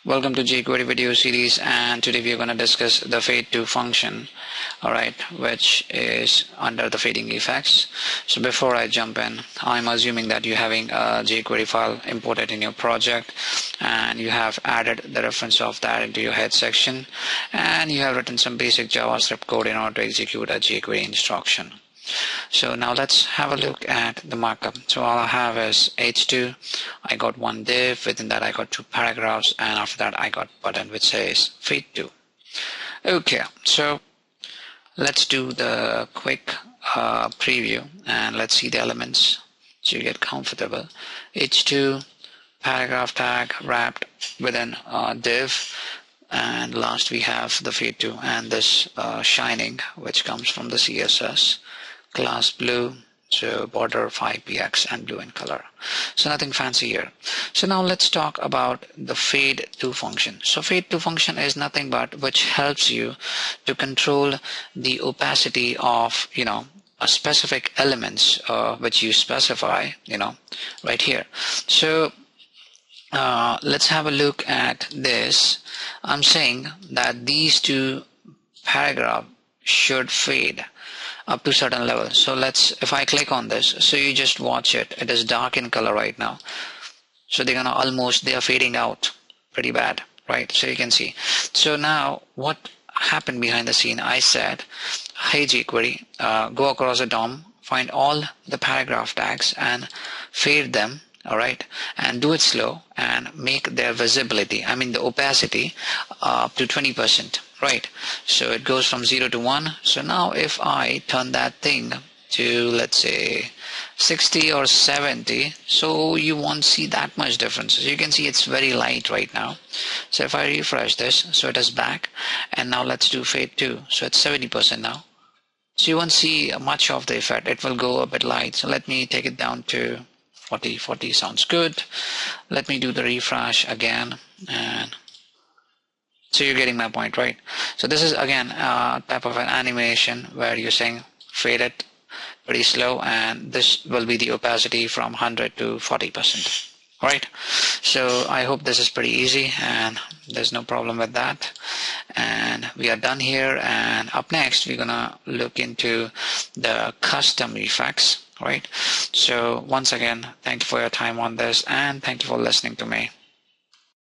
Welcome to jQuery video series, and today we are going to discuss the fadeTo function, alright, which is under the fading effects. So before I jump in, I'm assuming that you're having a jQuery file imported in your project and you have added the reference of that into your head section, and you have written some basic JavaScript code in order to execute a jQuery instruction. So now let's have a look at the markup. So all I have is h2. I got one div, within that I got two paragraphs, and after that I got button which says fadeTo. Okay, so let's do the quick preview and let's see the elements so you get comfortable. h2, paragraph tag wrapped within div, and last we have the fadeTo and this shining which comes from the CSS. Class blue, so border 5px and blue in color. So nothing fancy here. So now let's talk about the fadeTo function. So fadeTo function is nothing but which helps you to control the opacity of a specific elements which you specify right here. So let's have a look at this. I'm saying that these two paragraphs should fade up to certain level. So if I click on this, so you just watch it, it is dark in color right now. So they are fading out pretty bad, right? So you can see. So now what happened behind the scene, I said, hey jQuery, go across the DOM, find all the paragraph tags and fade them, all right, and do it slow and make their visibility, the opacity, up to 20%. Right, so it goes from 0 to 1. So now if I turn that thing to, let's say, 60 or 70, so you won't see that much difference. So you can see it's very light right now. So if I refresh this, so it is back, and now let's do fadeTo. So it's 70% now. So you won't see much of the effect. It will go a bit light. So let me take it down to 40. 40 sounds good. Let me do the refresh again, and so you're getting my point, right? So this is again a type of an animation where you're saying fade it pretty slow, and this will be the opacity from 100 to 40%. All right. So I hope this is pretty easy and there's no problem with that. And we are done here. And up next, we're gonna look into the custom effects. All right. So once again, thank you for your time on this, and thank you for listening to me.